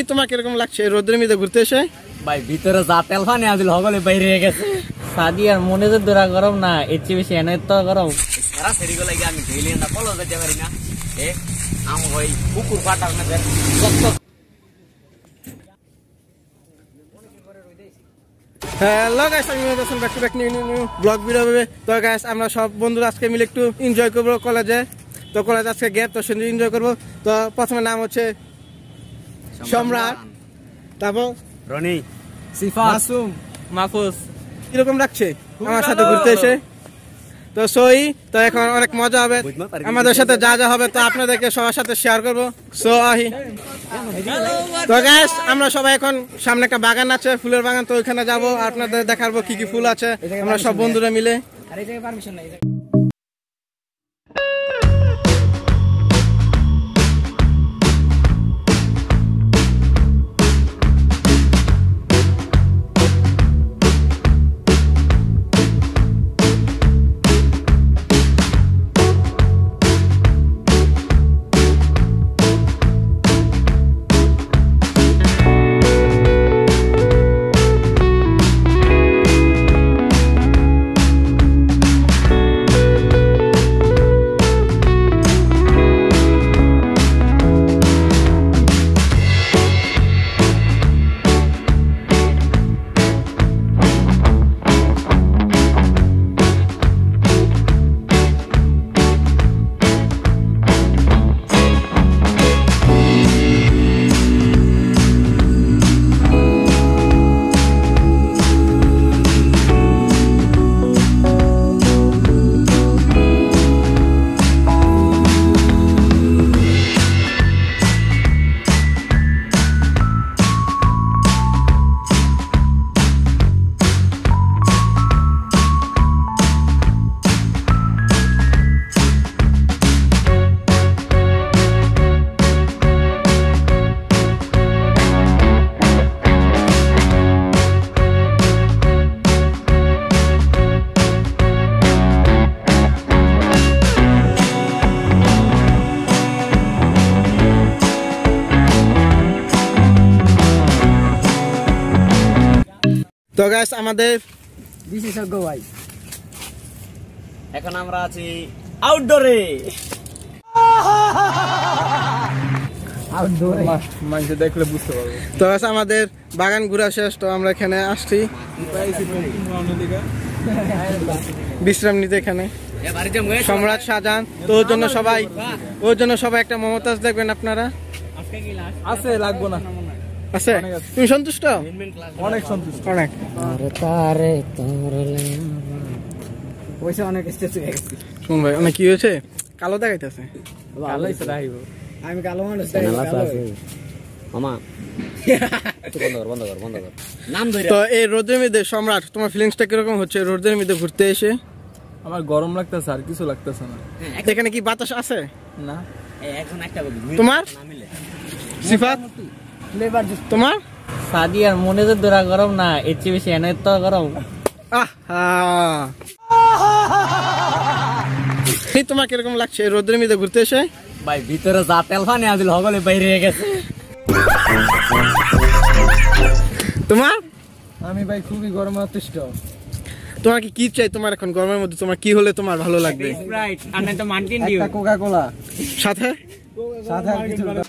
তোমার কিরকম লাগছে রোদের মধ্যে ঘুরতে এসে? ভাই ভিতরে যা তেল ফানি আজিল হগলে বাইরে গেছে। সাদি আর মনে যে দূরা গরম না, এর চেয়ে বেশি এনে তো গরম। সারা সেরিগো লাগে আমি ধুইলে না কলো যেতে পারি না। আম ভাই কুকুর ফাটার না হ্যালো গাইস, আমি welcome back to new blog video. তো গাইস আমরা সব বন্ধুরা আজকে মিলে একটু এনজয় করবো কলেজে। তো কলেজ আজকে গ্যাপ, তো সুন্দর এনজয় করবো। তো প্রথমে নাম হচ্ছে সম্রাট, তারপর রনি, সিফাত, মাসুম, মাহফুজ। কিরকম লাগছে আমার সাথে ঘুরতে এসে? তো সই তো এখন অনেক মজা হবে আমাদের সাথে, যা যা হবে তো আপনাদেরকে সবার সাথে শেয়ার করবো। সো আহি তো গাইস, আমরা সবাই এখন সামনে একটা বাগান আছে, ফুলের বাগান, তো ওইখানে যাবো, আপনাদের দেখাবো কি কি ফুল আছে আমরা সব বন্ধুরা মিলে। তো গাইস আমাদের বিশেষজ্ঞ ভাই, এখন আমরা আছি আউটডোরে। মানুষ দেখলে বুঝতে পারবে। তো গাইস আমাদের বাগান ঘোরা শেষ, তো আমরা এখানে আসছি বিশ্রাম নিতে। এখানে সম্রাট শাহজাহান, তো ওর জন্য সবাই একটা মমতাজ দেখবেন আপনারা। আছে লাগবো না, আছে? তুমি সন্তুষ্ট? অনেক সন্তুষ্ট, অনেক। শুন ভাই, অনেক কি হয়েছে? কালো দেখাইতেছে। আমি কালো মানুষ, তো এই রোদের মধ্যে সম্রাট, তোমার ফিলিংসটা কিরকম হচ্ছে রোদের মধ্যে ঘুরতে এসে? আমার গরম লাগতেছে, আর কিছু লাগতেছে না। এখানে কি বাতাস আছে? না। তোমার সিফাত, তোমার সাদি আর মনে যে দূরা গরম না, এর চেয়ে বেশি এনে তো গরম। তোমার কিরকম লাগছে রোদের মধ্যে ঘুরতে এসে? ভাই ভিতরে যা তেল ফানি আজিল হগলে বাইরে গেছে। তোমার? আমি ভাই খুবই গরমে অতিষ্ঠ। তোমার কি চাই তোমার এখন গরমের মধ্যে? তোমার কি হলে তোমার ভালো লাগবে? স্প্রাইট আর না তো মাউন্টেন ডিউ, একটা কোকা কোলা সাথে আর কিছু না।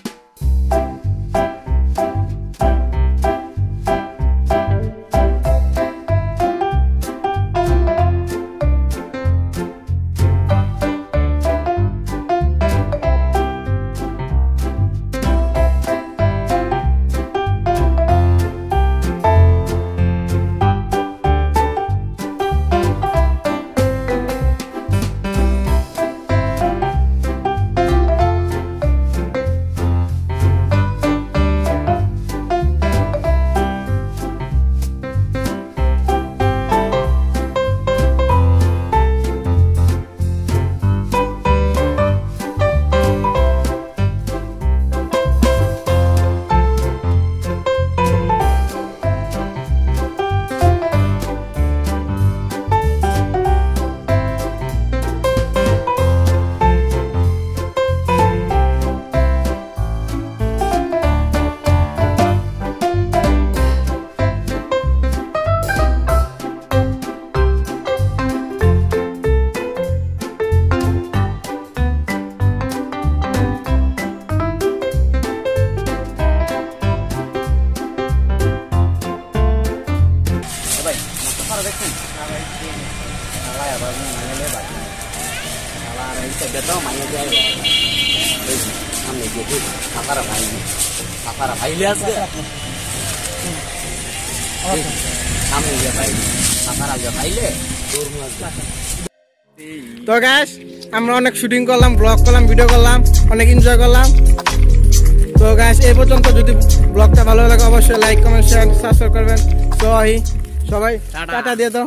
সাইডে তো মানে যায় আমি দেখি সাফারা ভাইলে আছে আমি যে ভাই সাফারা যে ভাইলে তো গাইস আমরা অনেক শুটিং করলাম, ব্লগ করলাম, ভিডিও করলাম, অনেক এনজয় করলাম। তো গাইস এই পর্যন্ত যদি ব্লগটা ভালো লাগে অবশ্যই লাইক, কমেন্ট, শেয়ার, সাবস্ক্রাইব করবেন। তো সবাই টাটা দিয়ে দাও।